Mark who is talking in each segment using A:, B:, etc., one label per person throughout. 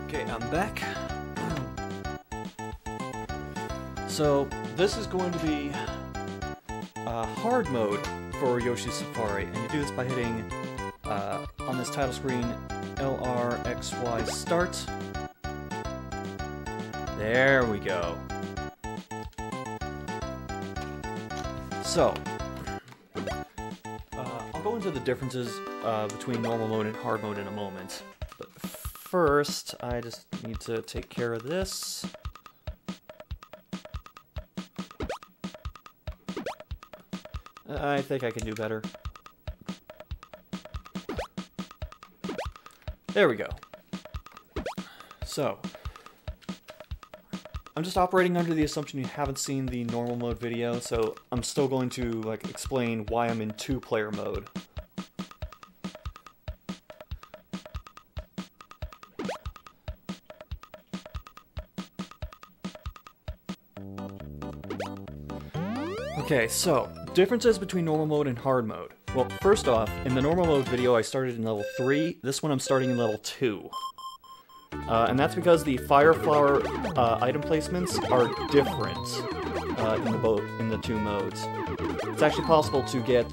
A: Okay, I'm back. So, this is going to be hard mode for Yoshi's Safari, and you do this by hitting, on this title screen, LRXY start. There we go. So, I'll go into the differences between normal mode and hard mode in a moment. But first, I just need to take care of this. I think I can do better. There we go. So, I'm just operating under the assumption you haven't seen the normal mode video, so I'm still going to explain why I'm in two-player mode. Okay, so, differences between normal mode and hard mode. Well, first off, in the normal mode video I started in level 3, this one I'm starting in level 2. And that's because the Fire Flower item placements are different in the two modes. It's actually possible to get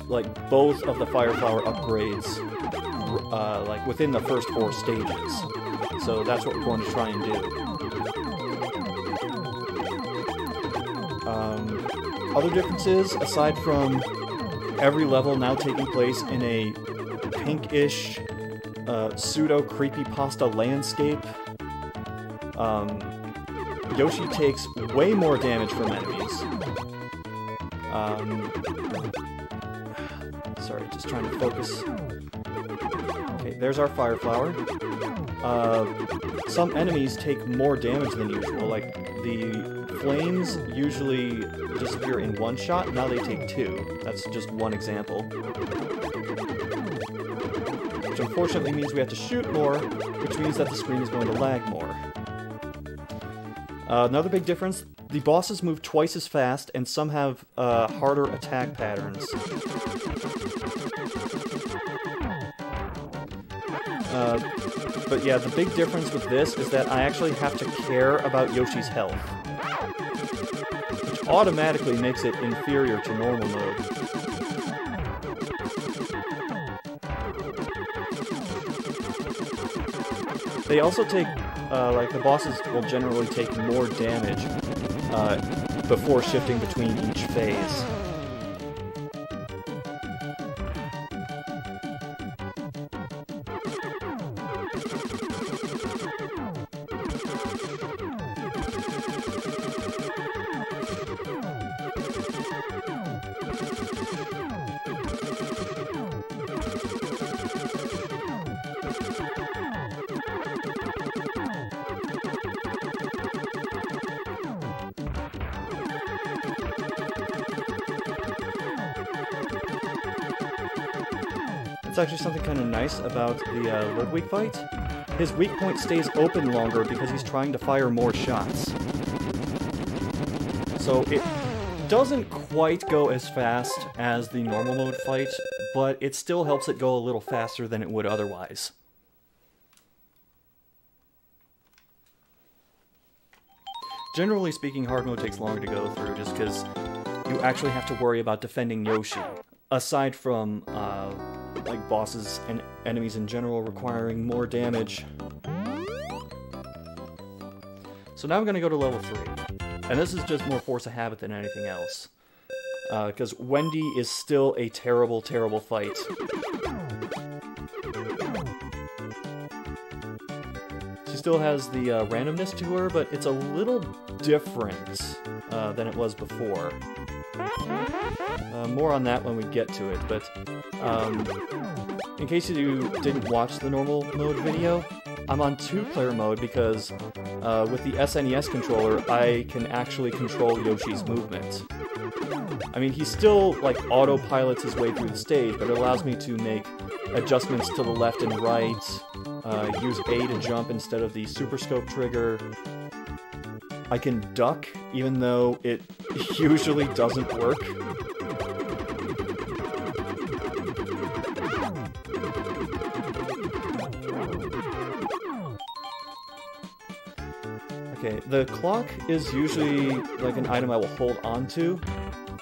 A: both of the Fire Flower upgrades within the first 4 stages. So that's what we're going to try and do. Other differences, aside from every level now taking place in a pinkish, pseudo-creepypasta landscape, Yoshi takes way more damage from enemies. Sorry, just trying to focus. Okay, there's our Fire Flower. Some enemies take more damage than usual, like the flames usually disappear in one shot, now they take 2. That's just one example. Which unfortunately means we have to shoot more, which means that the screen is going to lag more. Another big difference, the bosses move twice as fast, and some have harder attack patterns. But yeah, the big difference with this is that I actually have to care about Yoshi's health, which automatically makes it inferior to normal mode. They also take, the bosses will generally take more damage before shifting between each phase. It's actually something kind of nice about the Ludwig fight. His weak point stays open longer because he's trying to fire more shots. So it doesn't quite go as fast as the normal mode fight, but it still helps it go a little faster than it would otherwise. Generally speaking, hard mode takes longer to go through just because you actually have to worry about defending Yoshi, aside from bosses and enemies in general requiring more damage. So now I'm going to go to level 3, and this is just more force of habit than anything else, because Wendy is still a terrible, terrible fight. She still has the randomness to her, but it's a little different than it was before. More on that when we get to it, but in case you didn't watch the normal mode video, I'm on two-player mode because with the SNES controller, I can actually control Yoshi's movement. I mean, he still, autopilots his way through the stage, but it allows me to make adjustments to the left and right, use A to jump instead of the Super Scope trigger. I can duck, even though it usually doesn't work. Okay, the clock is usually like an item I will hold on to,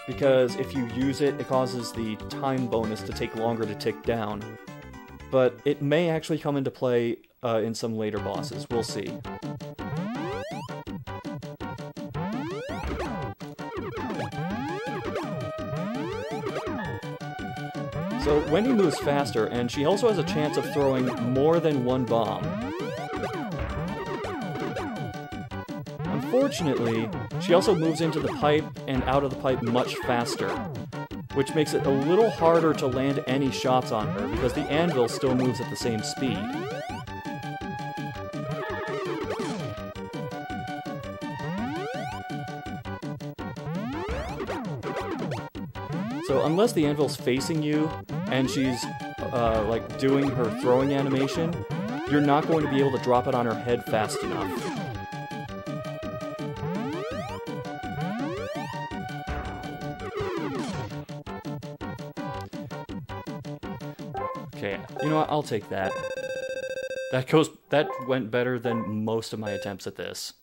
A: because if you use it, it causes the time bonus to take longer to tick down. But it may actually come into play in some later bosses. We'll see. So Wendy moves faster, and she also has a chance of throwing more than one bomb. Unfortunately, she also moves into the pipe and out of the pipe much faster, which makes it a little harder to land any shots on her, because the anvil still moves at the same speed. So unless the anvil's facing you, and she's, like, doing her throwing animation, you're not going to be able to drop it on her head fast enough. Okay, you know what, I'll take that. That went better than most of my attempts at this.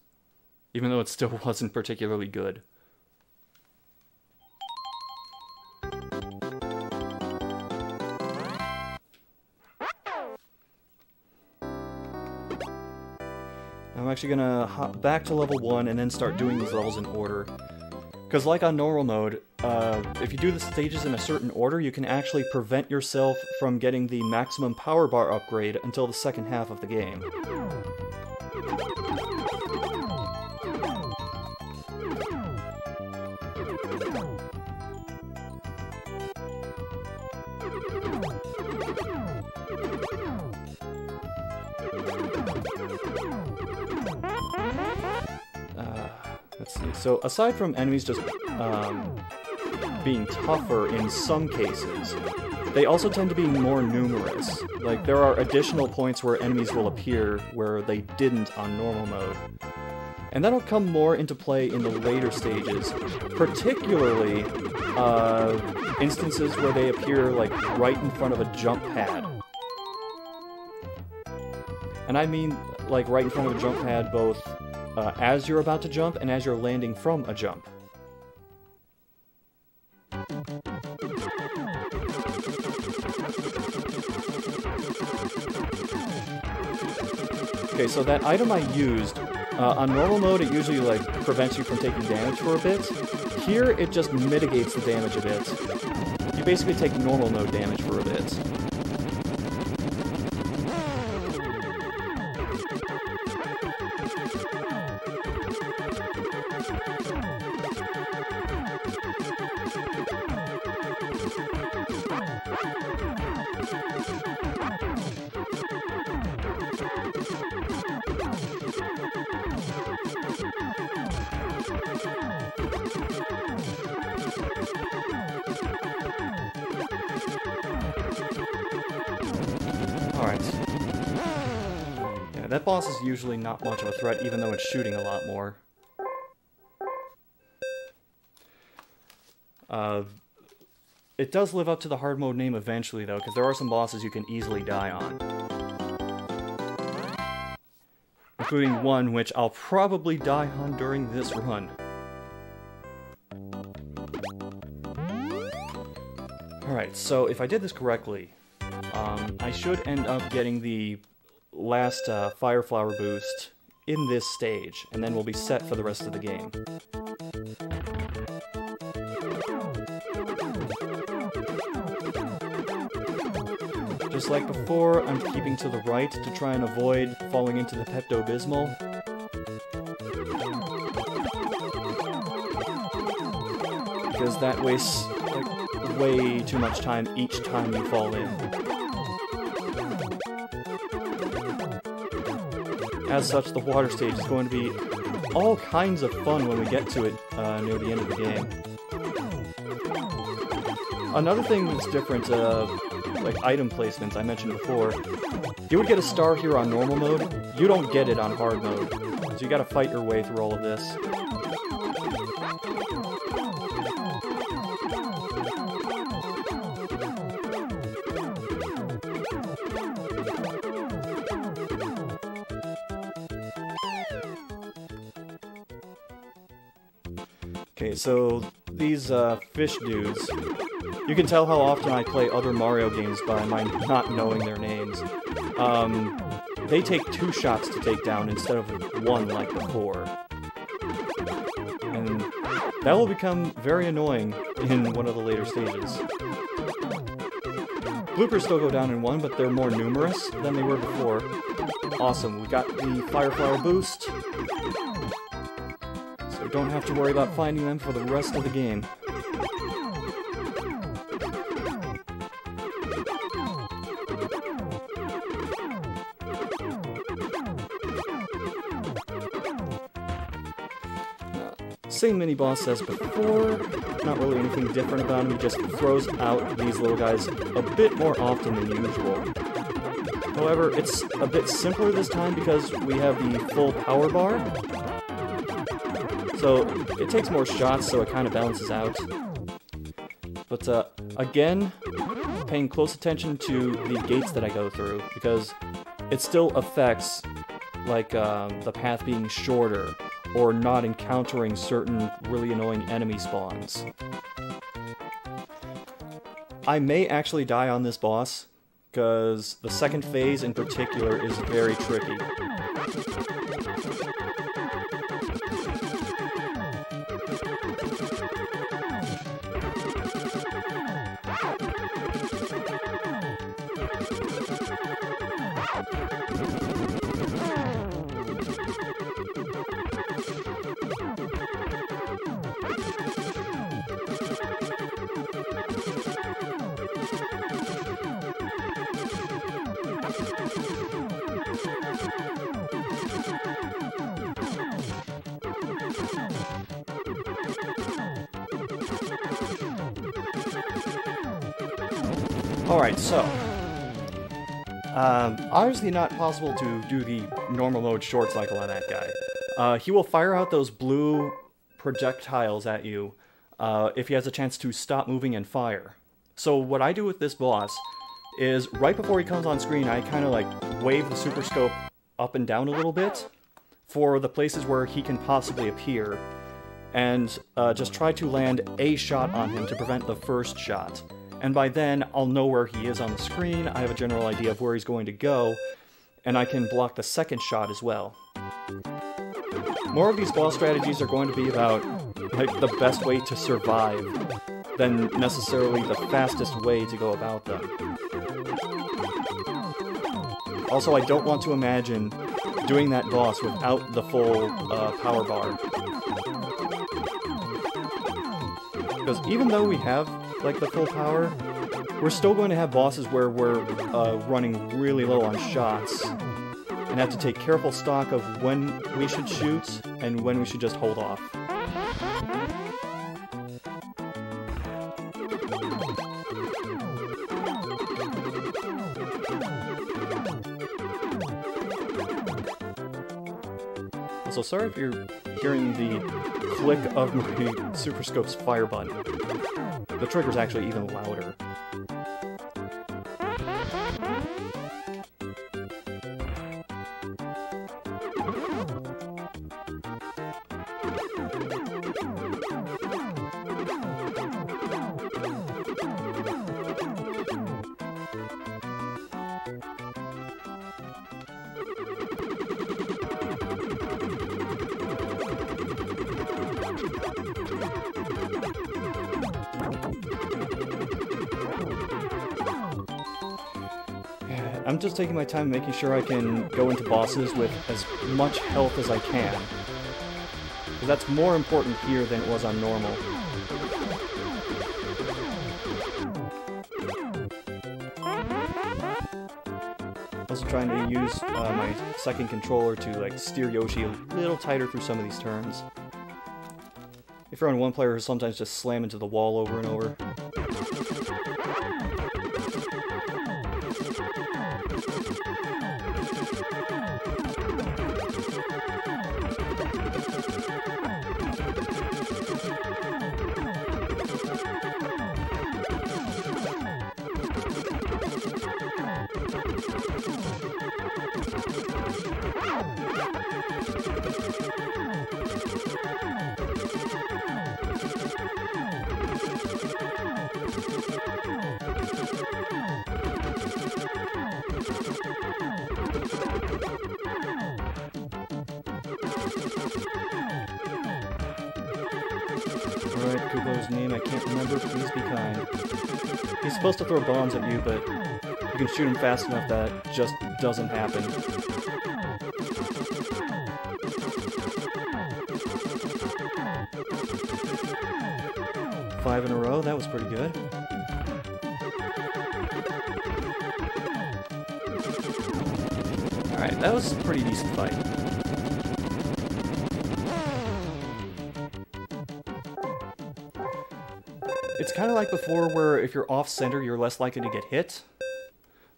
A: Even though it still wasn't particularly good. I'm actually gonna hop back to level 1 and then start doing these levels in order. Because like on normal mode, if you do the stages in a certain order, you can actually prevent yourself from getting the maximum power bar upgrade until the second half of the game. Let's see. So aside from enemies just being tougher in some cases, they also tend to be more numerous. Like, there are additional points where enemies will appear where they didn't on normal mode. And that'll come more into play in the later stages, particularly instances where they appear like right in front of a jump pad. And I mean like right in front of a jump pad both as you're about to jump and as you're landing from a jump. Okay, so that item I used, on normal mode it usually like prevents you from taking damage for a bit. Here it just mitigates the damage a bit. You basically take normal mode damage for a bit. Alright. Yeah, that boss is usually not much of a threat, even though it's shooting a lot more. It does live up to the hard mode name eventually, though, because there are some bosses you can easily die on. Including one which I'll probably die on during this run. Alright, so if I did this correctly, I should end up getting the last Fire Flower boost in this stage, and then we'll be set for the rest of the game. Just like before, I'm keeping to the right to try and avoid falling into the Pepto-Bismol. Because that wastes like way too much time each time you fall in. As such, the water stage is going to be all kinds of fun when we get to it near the end of the game. Another thing that's different, like item placements I mentioned before, you would get a star here on normal mode, you don't get it on hard mode, so you gotta fight your way through all of this. Okay, so these fish dudes, you can tell how often I play other Mario games by my not knowing their names. They take 2 shots to take down instead of 1 like before. And that will become very annoying in one of the later stages. Bloopers still go down in 1, but they're more numerous than they were before. Awesome, we got the Fire Flower boost. So we don't have to worry about finding them for the rest of the game. Same mini-boss as before, not really anything different about him, he just throws out these little guys a bit more often than usual. However, it's a bit simpler this time because we have the full power bar, so it takes more shots, so it kind of balances out. But again, paying close attention to the gates that I go through, because it still affects, like, the path being shorter, or not encountering certain really annoying enemy spawns. I may actually die on this boss, because the second phase in particular is very tricky. Alright, so, obviously not possible to do the normal mode short cycle on that guy. He will fire out those blue projectiles at you if he has a chance to stop moving and fire. So what I do with this boss is, right before he comes on screen, I kind of like wave the Super Scope up and down a little bit for the places where he can possibly appear, and just try to land a shot on him to prevent the first shot. And by then, I'll know where he is on the screen, I have a general idea of where he's going to go, and I can block the second shot as well. More of these boss strategies are going to be about, like, the best way to survive than necessarily the fastest way to go about them. Also, I don't want to imagine doing that boss without the full power bar. Because even though we have, like, the full power, we're still going to have bosses where we're running really low on shots, and have to take careful stock of when we should shoot and when we should just hold off. So sorry if you're hearing the click of my Super Scope's fire button. The trigger's actually even louder. I'm just taking my time making sure I can go into bosses with as much health as I can. Because that's more important here than it was on normal. Also trying to use my second controller to like steer Yoshi a little tighter through some of these turns. If you're on one player, sometimes just slam into the wall over and over. Kubo's name I can't remember, please be kind. He's supposed to throw bombs at you, but you can shoot him fast enough that just doesn't happen. Five in a row, that was pretty good. Alright, that was a pretty decent fight. It's kind of like before where if you're off-center, you're less likely to get hit.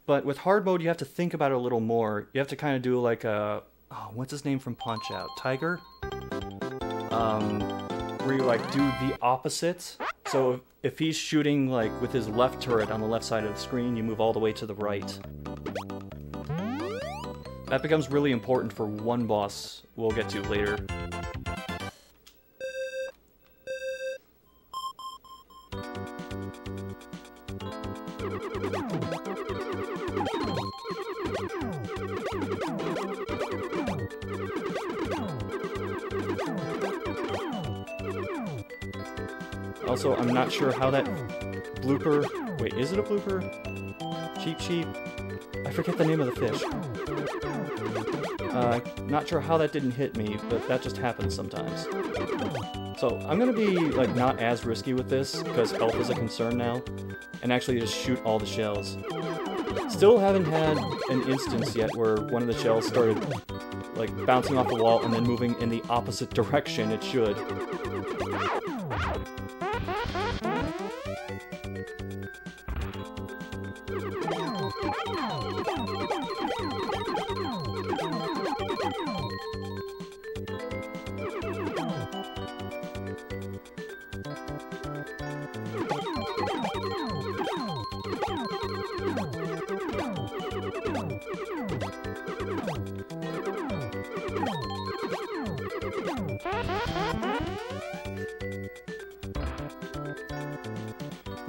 A: But with hard mode, you have to think about it a little more. You have to kind of do like a... Oh, what's his name from Punch-Out? Tiger? Where you like do the opposite. So if he's shooting like with his left turret on the left side of the screen, you move all the way to the right. That becomes really important for one boss we'll get to later. Also, I'm not sure how that blooper... Wait, is it a blooper? Cheep Cheep? I forget the name of the fish. Not sure how that didn't hit me, but that just happens sometimes. So, I'm gonna be, like, not as risky with this, because health is a concern now, and actually just shoot all the shells. Still haven't had an instance yet where one of the shells started, like, bouncing off the wall and then moving in the opposite direction it should.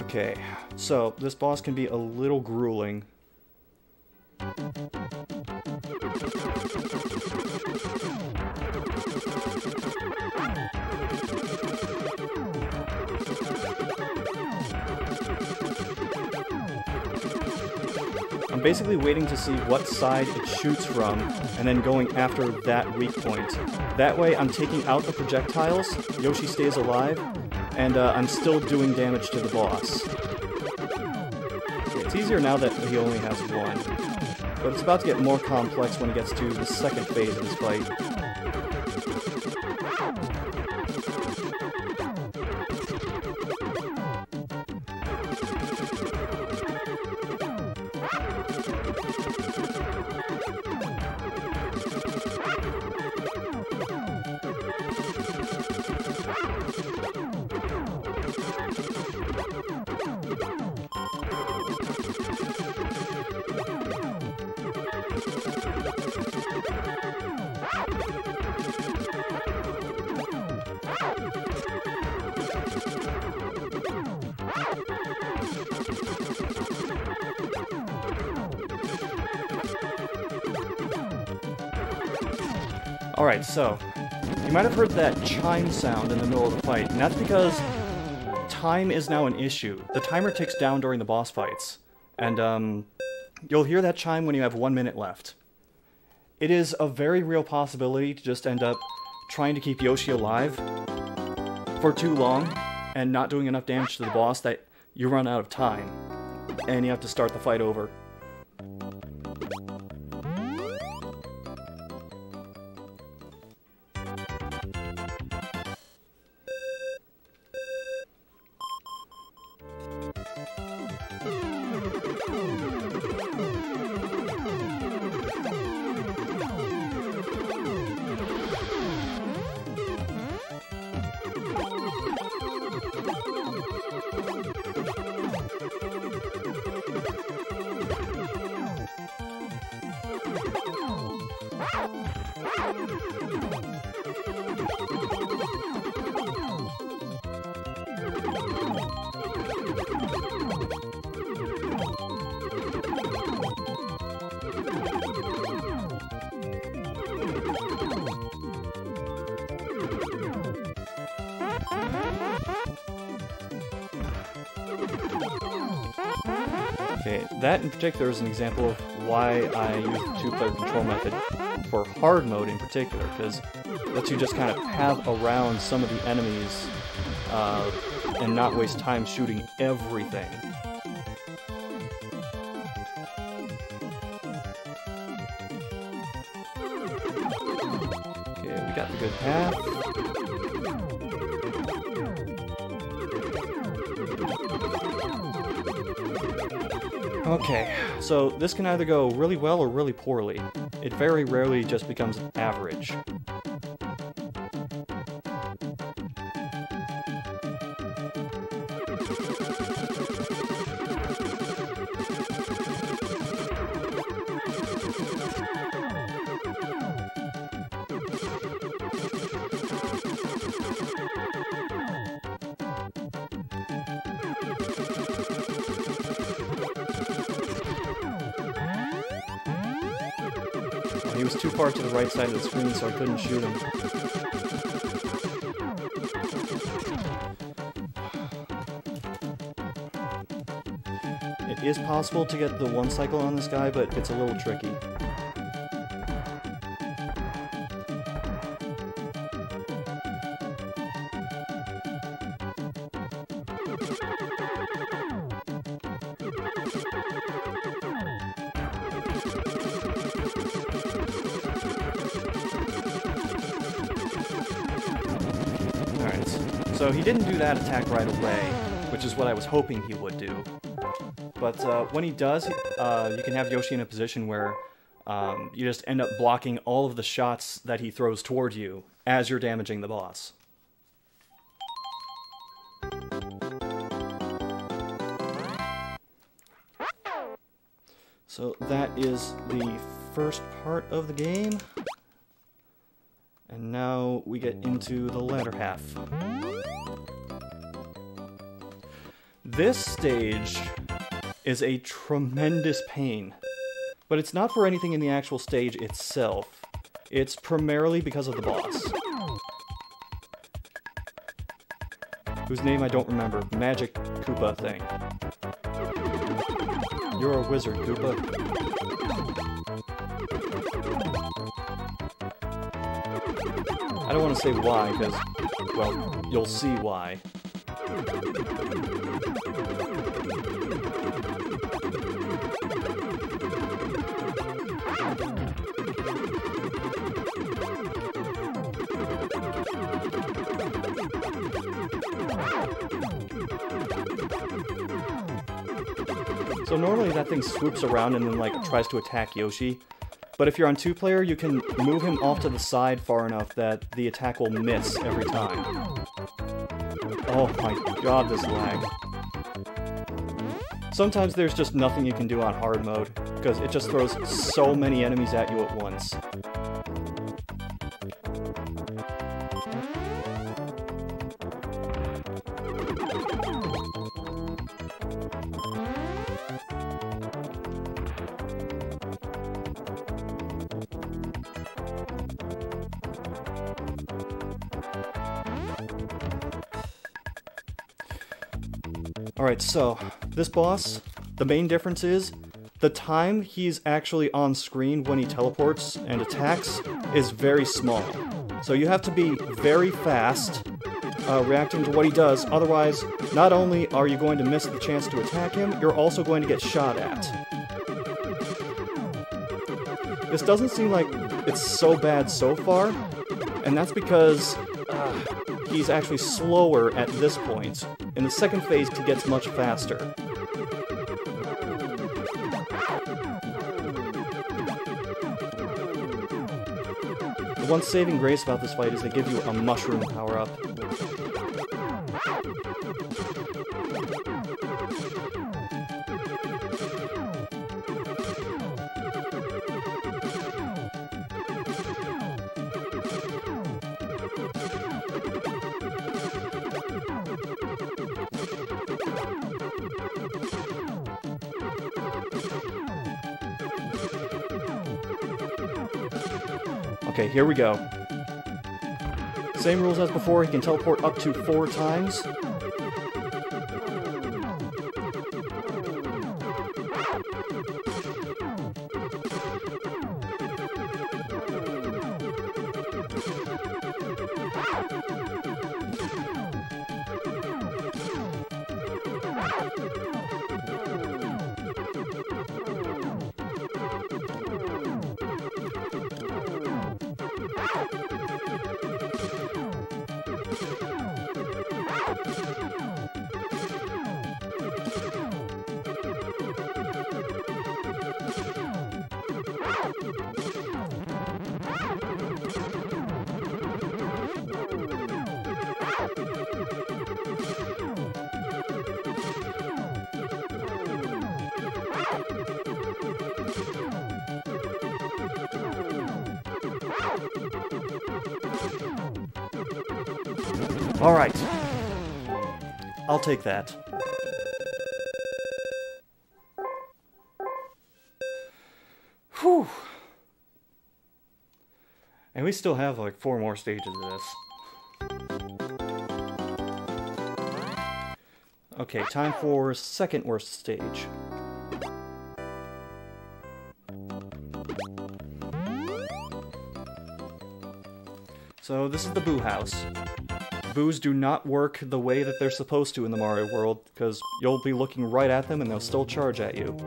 A: Okay, so this boss can be a little grueling. I'm basically waiting to see what side it shoots from, and then going after that weak point. That way I'm taking out the projectiles, Yoshi stays alive, and I'm still doing damage to the boss. It's easier now that he only has one, but it's about to get more complex when he gets to the second phase of his fight. Alright, so, you might have heard that chime sound in the middle of the fight, and that's because time is now an issue. The timer ticks down during the boss fights, and you'll hear that chime when you have 1 minute left. It is a very real possibility to just end up trying to keep Yoshi alive for too long, and not doing enough damage to the boss that you run out of time, and you have to start the fight over. Okay, that in particular is an example of why I use the two-player control method for hard mode in particular, because it lets you just kind of path around some of the enemies and not waste time shooting everything. Okay, we got the good path. Okay, so this can either go really well or really poorly. It very rarely just becomes average. He was too far to the right side of the screen, so I couldn't shoot him. It is possible to get the one cycle on this guy, but it's a little tricky. So he didn't do that attack right away, which is what I was hoping he would do. But when he does, you can have Yoshi in a position where you just end up blocking all of the shots that he throws toward you as you're damaging the boss. So that is the first part of the game. And now we get into the latter half. This stage is a tremendous pain, but it's not for anything in the actual stage itself. It's primarily because of the boss, whose name I don't remember. Magic Koopa thing. You're a wizard, Koopa. I don't want to say why, because, well, you'll see why. So normally that thing swoops around and then, like, tries to attack Yoshi. But if you're on two-player, you can move him off to the side far enough that the attack will miss every time. Oh my god, this lag. Sometimes there's just nothing you can do on hard mode, because it just throws so many enemies at you at once. Alright, so, this boss, the main difference is, the time he's actually on screen when he teleports and attacks is very small. So you have to be very fast, reacting to what he does, otherwise, not only are you going to miss the chance to attack him, you're also going to get shot at. This doesn't seem like it's so bad so far, and that's because he's actually slower at this point. In the second phase, he gets much faster. The one saving grace about this fight is they give you a mushroom power-up. Okay, here we go. Same rules as before, he can teleport up to 4 times. Alright. I'll take that. Whew. And we still have like 4 more stages of this. Okay, time for second worst stage. So this is the Boo House. Boos do not work the way that they're supposed to in the Mario world, because you'll be looking right at them and they'll still charge at you.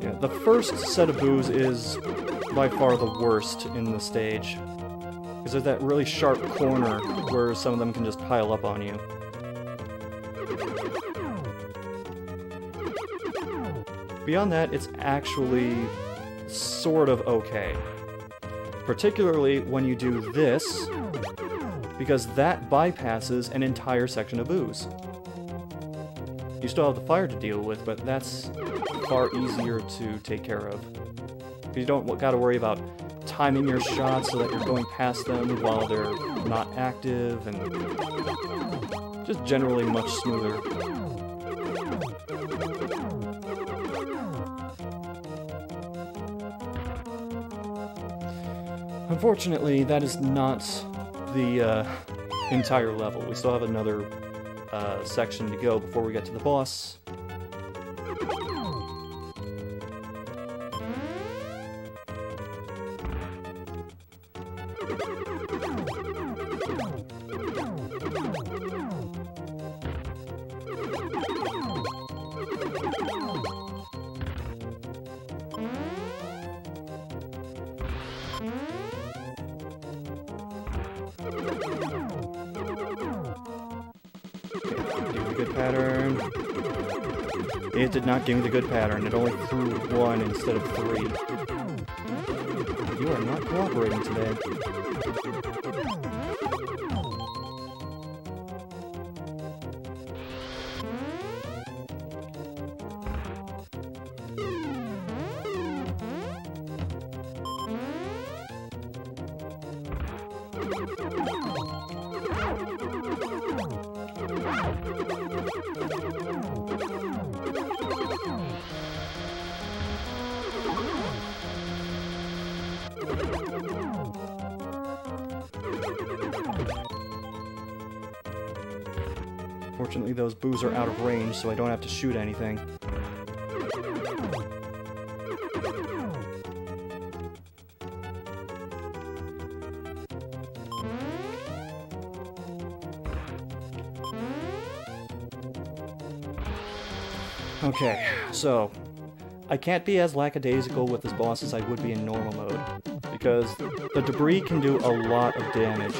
A: Yeah, the first set of boos is by far the worst in the stage. Because there's that really sharp corner where some of them can just pile up on you. Beyond that, it's actually sort of okay. Particularly when you do this, because that bypasses an entire section of boos. You still have the fire to deal with, but that's far easier to take care of. You don't gotta worry about timing your shots so that you're going past them while they're not active, and just generally much smoother. Unfortunately, that is not the entire level. We still have another section to go before we get to the boss. Good pattern. It did not give me the good pattern. It only threw 1 instead of 3. You are not cooperating today. Fortunately, those boos are out of range, so I don't have to shoot anything. Okay, so I can't be as lackadaisical with this boss as I would be in normal mode, because the debris can do a lot of damage.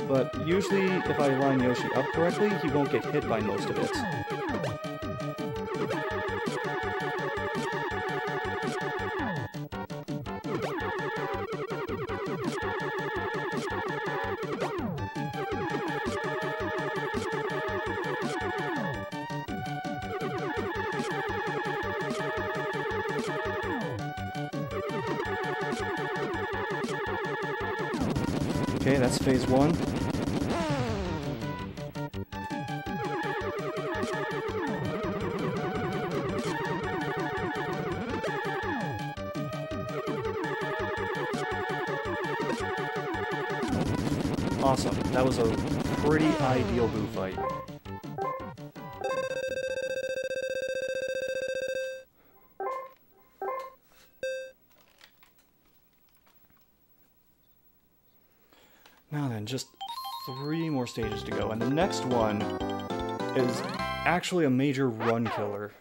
A: But usually, if I line Yoshi up correctly, he won't get hit by most of it. Okay, that's phase 1. Awesome. That was a pretty ideal boo fight. Now then, just 3 more stages to go, and the next one is actually a major run killer.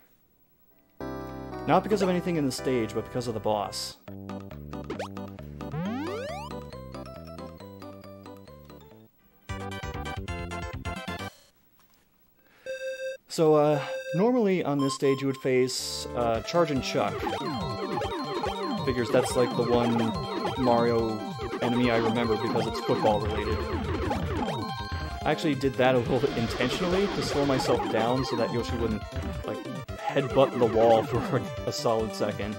A: Not because of anything in the stage, but because of the boss. So, normally on this stage you would face Charge and Chuck. Figures that's like the one Mario enemy I remember because it's football related. I actually did that a little bit intentionally to slow myself down so that Yoshi wouldn't, like, headbutt the wall for a solid second.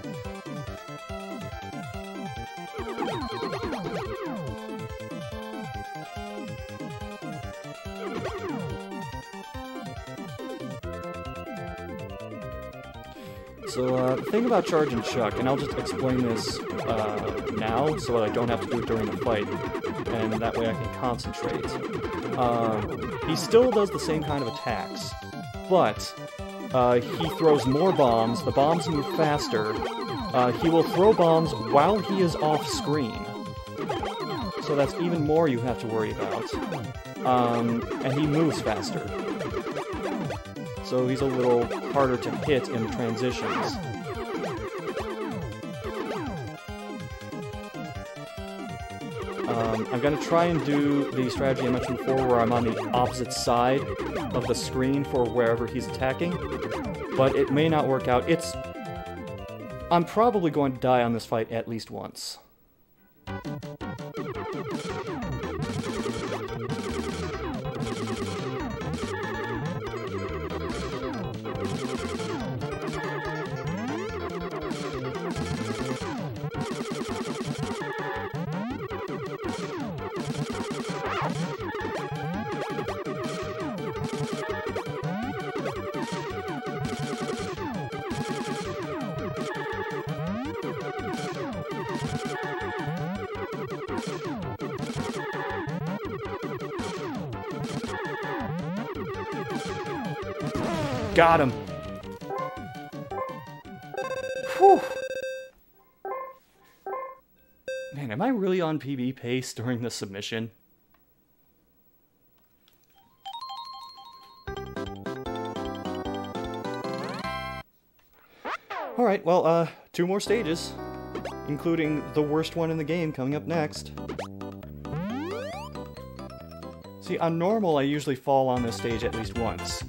A: So, the thing about Charge and Chuck, and I'll just explain this now so that I don't have to do it during the fight, and that way I can concentrate. He still does the same kind of attacks, but he throws more bombs, the bombs move faster, he will throw bombs while he is off screen. So that's even more you have to worry about. And he moves faster. So he's a little harder to hit in transitions. I'm going to try and do the strategy I mentioned before where I'm on the opposite side of the screen for wherever he's attacking, but it may not work out. I'm probably going to die on this fight at least once. Got him! Whew! Man, am I really on PB pace during the submission? Alright, well, 2 more stages, including the worst one in the game coming up next. See, on normal, I usually fall on this stage at least once.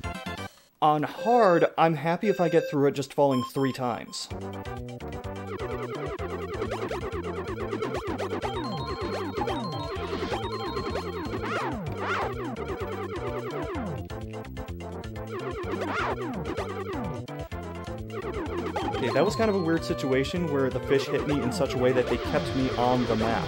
A: On hard, I'm happy if I get through it just falling 3 times. Okay, that was kind of a weird situation where the fish hit me in such a way that they kept me on the map.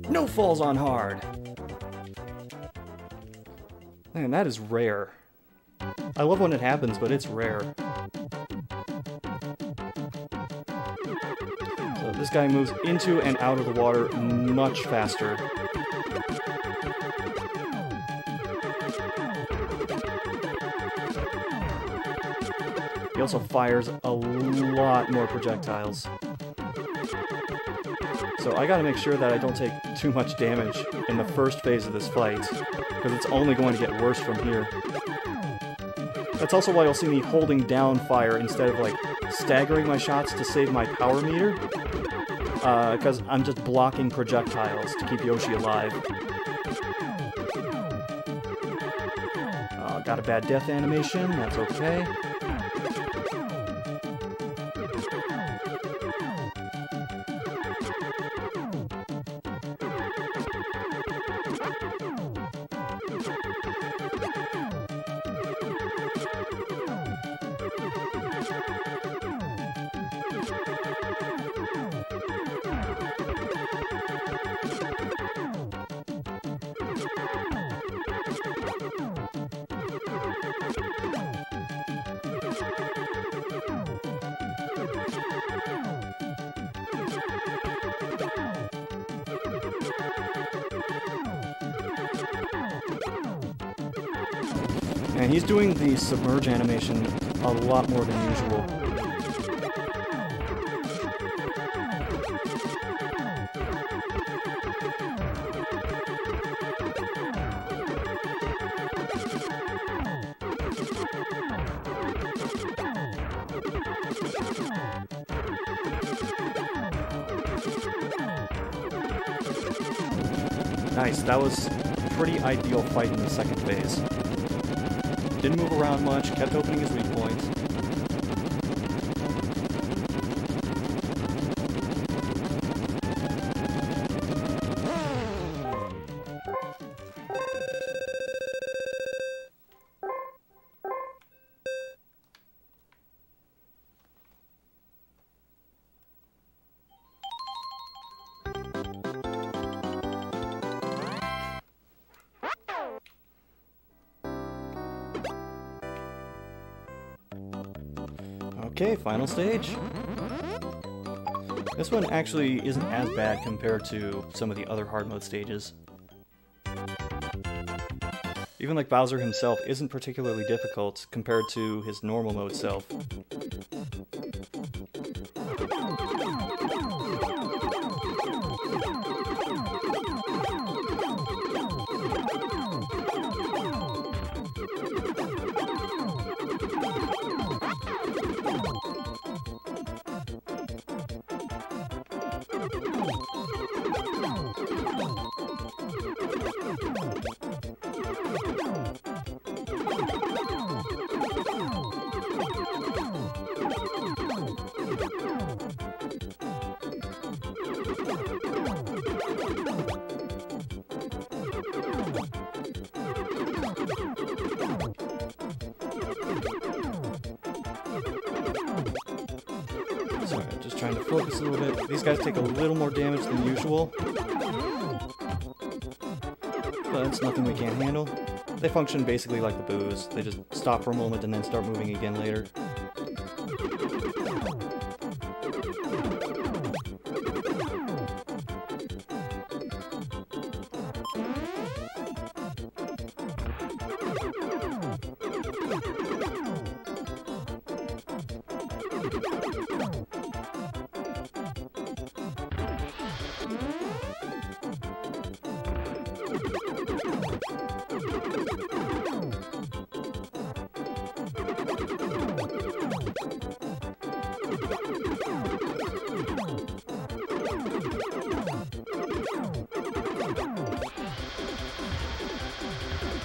A: No falls on hard! Man, that is rare. I love when it happens, but it's rare. So this guy moves into and out of the water much faster. He also fires a lot more projectiles. So I gotta make sure that I don't take too much damage in the first phase of this fight, because it's only going to get worse from here. That's also why you'll see me holding down fire instead of like staggering my shots to save my power meter. Because I'm just blocking projectiles to keep Yoshi alive. Got a bad death animation, that's okay. And he's doing the submerge animation a lot more than usual. Nice, that was a pretty ideal fight in the second phase. Didn't move around much, kept opening his weak points. Okay, final stage. This one actually isn't as bad compared to some of the other hard mode stages. Even like Bowser himself isn't particularly difficult compared to his normal mode self. So just trying to focus a little bit. These guys take a little more damage than usual, but it's nothing we can't handle. They function basically like the boos. They just stop for a moment and then start moving again later.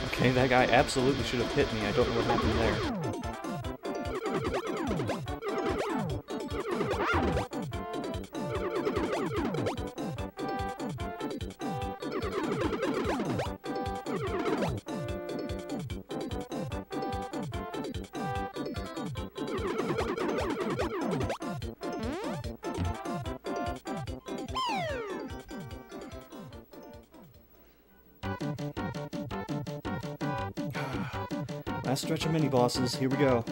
A: Okay, that guy absolutely should have hit me. I don't know what happened there. Last stretch of mini-bosses, here we go.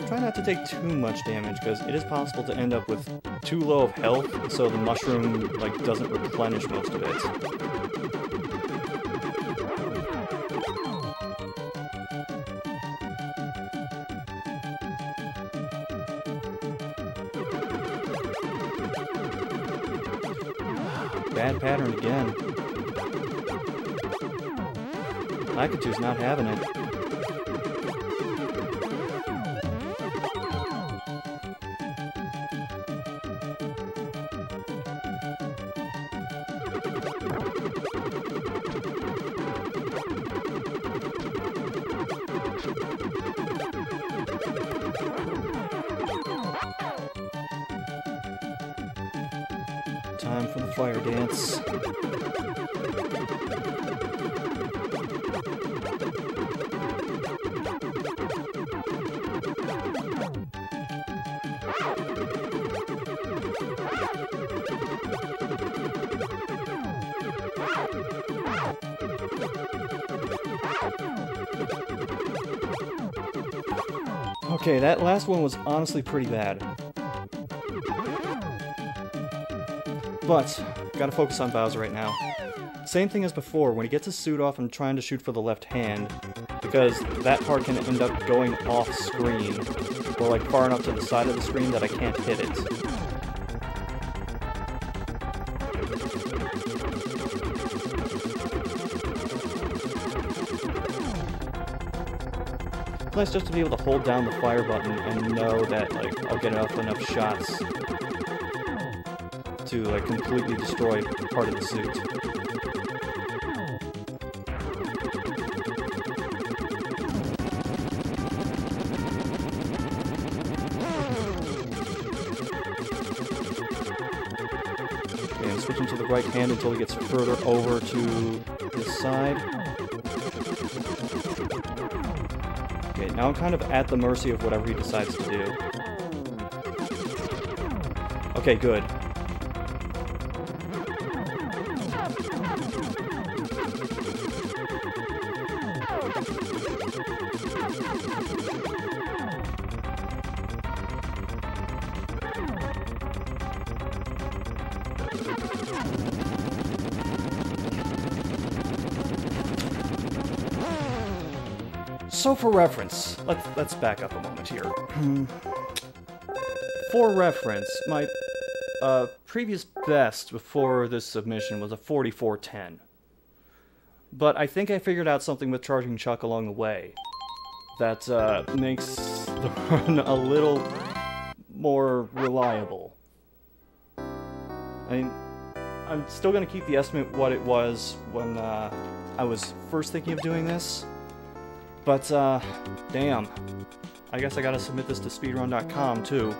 A: Try not to take too much damage, because it is possible to end up with too low of health, so the mushroom doesn't replenish most of it. pattern again. Lakitu's not having it. Time for the fire dance. Okay, that last one was honestly pretty bad. But, gotta focus on Bowser right now. Same thing as before, when he gets his suit off, I'm trying to shoot for the left hand, because that part can end up going off screen, or like far enough to the side of the screen that I can't hit it. It's nice just to be able to hold down the fire button and know that like I'll get enough shots to like completely destroy part of the suit. Okay, I'm switching to the right hand until he gets further over to this side. Okay, now I'm kind of at the mercy of whatever he decides to do. Okay, good. So for reference, let's back up a moment here. For reference, my previous best before this submission was a 44:10. But I think I figured out something with Charging Chuck along the way that makes the run a little more reliable. I mean, I'm still going to keep the estimate what it was when I was first thinking of doing this. But, damn. I guess I gotta submit this to speedrun.com, too.